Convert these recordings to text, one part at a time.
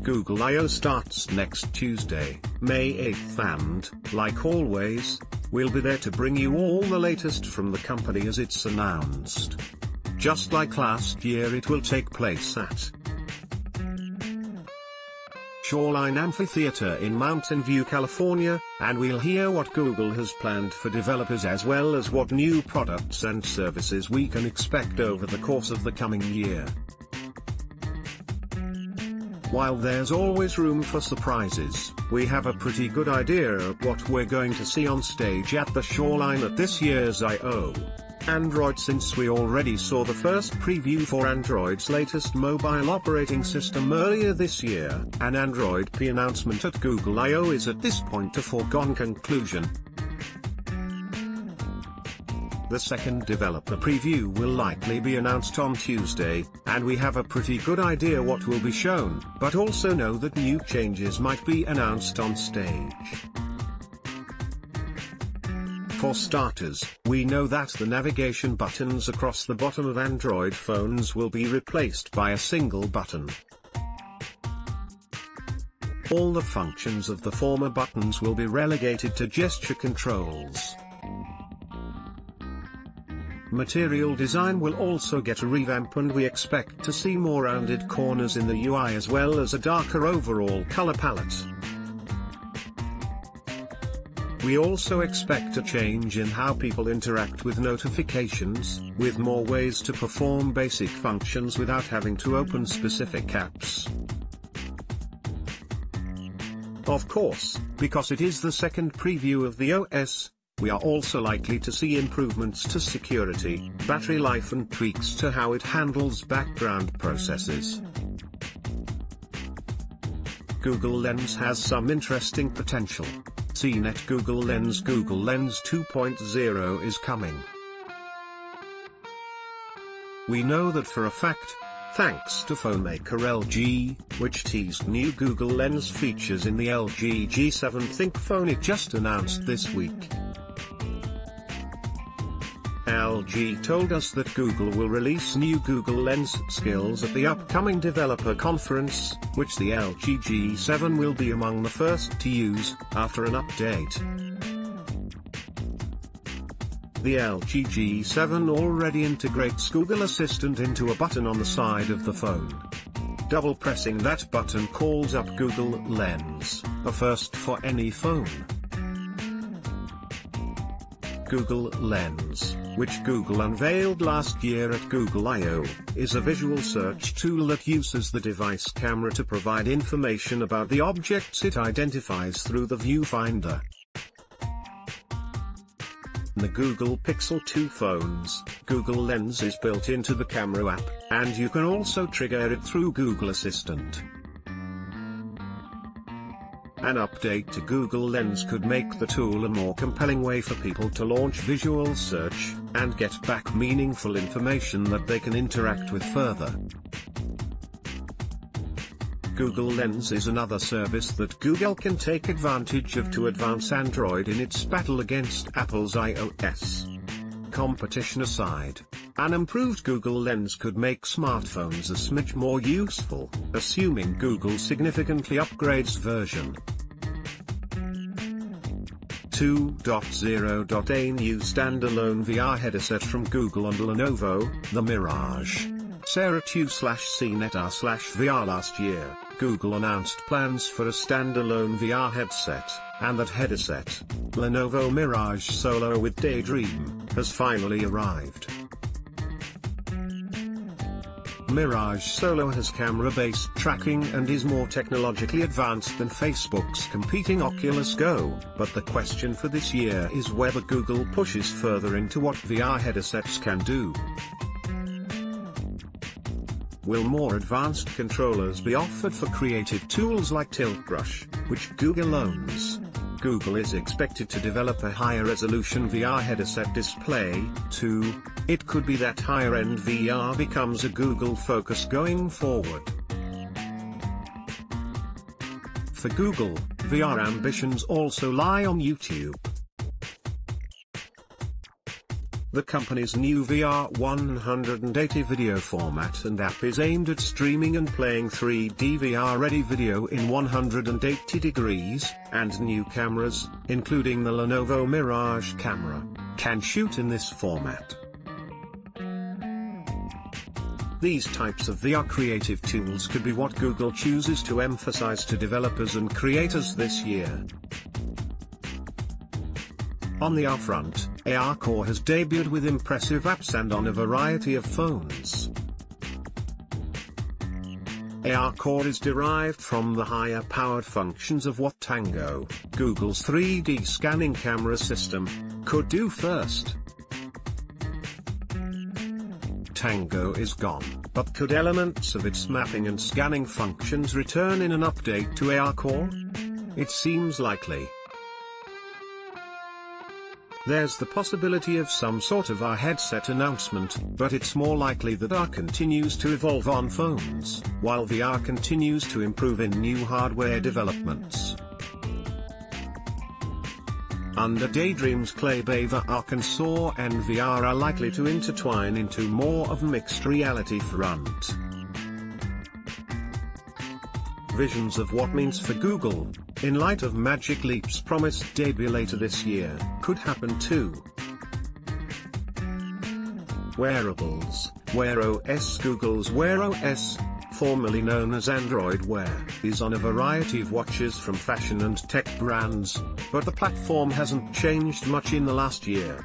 Google I/O starts next Tuesday, May 8th and, like always, we'll be there to bring you all the latest from the company as it's announced. Just like last year, it will take place at Shoreline Amphitheater in Mountain View, California, and we'll hear what Google has planned for developers as well as what new products and services we can expect over the course of the coming year. While there's always room for surprises, we have a pretty good idea of what we're going to see on stage at the Shoreline at this year's I/O Android, since we already saw the first preview for Android's latest mobile operating system earlier this year. An Android P announcement at Google I/O is at this point a foregone conclusion. The second developer preview will likely be announced on Tuesday, and we have a pretty good idea what will be shown, but also know that new changes might be announced on stage. For starters, we know that the navigation buttons across the bottom of Android phones will be replaced by a single button. All the functions of the former buttons will be relegated to gesture controls. Material design will also get a revamp, and we expect to see more rounded corners in the UI as well as a darker overall color palette. We also expect a change in how people interact with notifications, with more ways to perform basic functions without having to open specific apps. Of course, because it is the second preview of the OS, we are also likely to see improvements to security, battery life and tweaks to how it handles background processes. Google Lens has some interesting potential. CNET Google Lens 2.0 is coming. We know that for a fact, thanks to phone maker LG, which teased new Google Lens features in the LG G7 ThinkPhone it just announced this week. LG told us that Google will release new Google Lens skills at the upcoming developer conference, which the LG G7 will be among the first to use, after an update. The LG G7 already integrates Google Assistant into a button on the side of the phone. Double pressing that button calls up Google Lens, a first for any phone. Google Lens, which Google unveiled last year at Google I/O, is a visual search tool that uses the device camera to provide information about the objects it identifies through the viewfinder. In the Google Pixel 2 phones, Google Lens is built into the camera app, and you can also trigger it through Google Assistant. An update to Google Lens could make the tool a more compelling way for people to launch visual search, and get back meaningful information that they can interact with further. Google Lens is another service that Google can take advantage of to advance Android in its battle against Apple's iOS. Competition aside, an improved Google Lens could make smartphones a smidge more useful, assuming Google significantly upgrades version 2.0. A new standalone VR headset from Google and Lenovo, the Mirage. Sarah 2/CNET/VR. Last year, Google announced plans for a standalone VR headset, and that headset, Lenovo Mirage Solo with Daydream, has finally arrived. Mirage Solo has camera-based tracking and is more technologically advanced than Facebook's competing Oculus Go, but the question for this year is whether Google pushes further into what VR headsets can do. Will more advanced controllers be offered for creative tools like Tilt Brush, which Google owns? Google is expected to develop a higher-resolution VR headset display, too. It could be that higher-end VR becomes a Google focus going forward. For Google, VR ambitions also lie on YouTube. The company's new VR 180 video format and app is aimed at streaming and playing 3D VR-ready video in 180 degrees, and new cameras, including the Lenovo Mirage camera, can shoot in this format. These types of VR creative tools could be what Google chooses to emphasize to developers and creators this year. On the AR front, ARCore has debuted with impressive apps and on a variety of phones. ARCore is derived from the higher-powered functions of what Tango, Google's 3D scanning camera system, could do first. Tango is gone, but could elements of its mapping and scanning functions return in an update to ARCore? It seems likely. There's the possibility of some sort of AR headset announcement, but it's more likely that AR continues to evolve on phones, while VR continues to improve in new hardware developments. Under Daydream's Clay Bava, AR and SOAR and VR are likely to intertwine into more of a mixed reality front. Visions of what means for Google, in light of Magic Leap's promised debut later this year, could happen too. Wearables, Wear OS. Google's Wear OS, formerly known as Android Wear, is on a variety of watches from fashion and tech brands, but the platform hasn't changed much in the last year.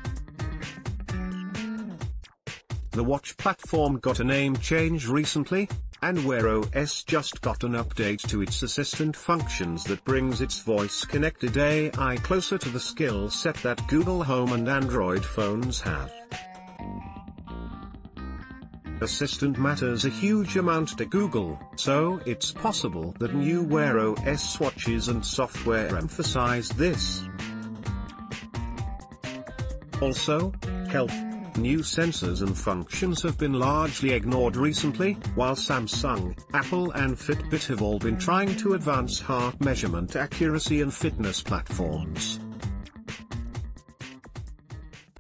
The watch platform got a name change recently, and Wear OS just got an update to its assistant functions that brings its voice-connected AI closer to the skill set that Google Home and Android phones have. Assistant matters a huge amount to Google, so it's possible that new Wear OS watches and software emphasize this. Also, health. New sensors and functions have been largely ignored recently, while Samsung, Apple and Fitbit have all been trying to advance heart measurement accuracy and fitness platforms.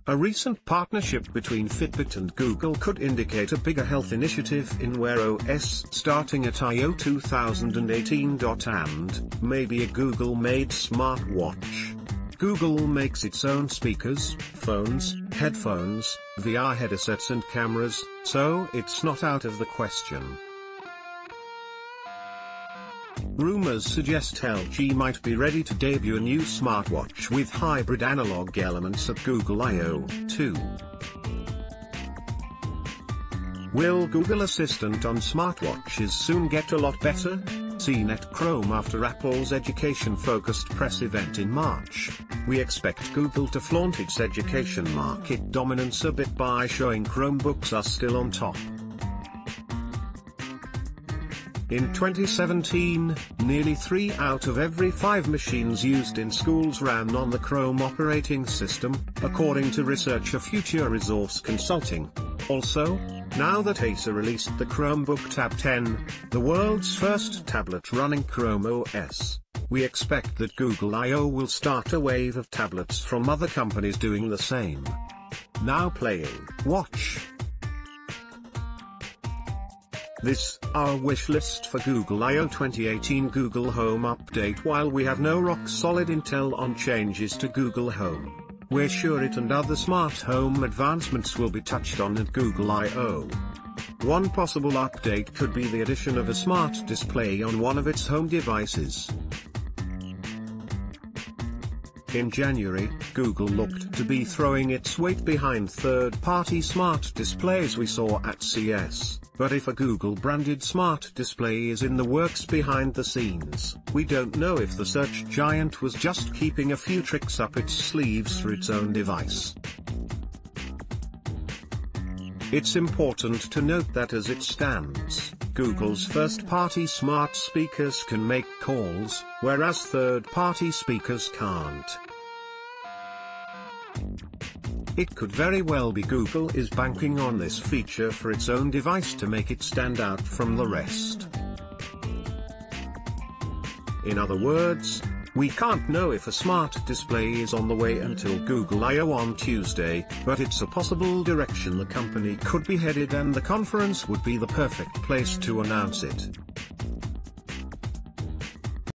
A recent partnership between Fitbit and Google could indicate a bigger health initiative in Wear OS starting at I/O 2018. And maybe a Google-made smartwatch. Google makes its own speakers, phones, headphones, VR headsets and cameras, so it's not out of the question. Rumors suggest LG might be ready to debut a new smartwatch with hybrid analog elements at Google I/O 2. Will Google Assistant on smartwatches soon get a lot better? CNET Chrome. After Apple's education-focused press event in March, we expect Google to flaunt its education market dominance a bit by showing Chromebooks are still on top. In 2017, nearly 3 out of every 5 machines used in schools ran on the Chrome operating system, according to researcher Future Resource Consulting. Also, now that Acer released the Chromebook Tab 10, the world's first tablet running Chrome OS, we expect that Google I/O will start a wave of tablets from other companies doing the same. Now playing, watch. This, our wish list for Google I/O 2018 Google Home Update. While we have no rock-solid intel on changes to Google Home, we're sure it and other smart home advancements will be touched on at Google I/O. One possible update could be the addition of a smart display on one of its home devices. In January, Google looked to be throwing its weight behind third-party smart displays we saw at CES. But if a Google-branded smart display is in the works behind the scenes, we don't know if the search giant was just keeping a few tricks up its sleeves for its own device. It's important to note that as it stands, Google's first-party smart speakers can make calls, whereas third-party speakers can't. It could very well be Google is banking on this feature for its own device to make it stand out from the rest. In other words, We can't know if a smart display is on the way until Google I/O on Tuesday, but it's a possible direction the company could be headed, and the conference would be the perfect place to announce it.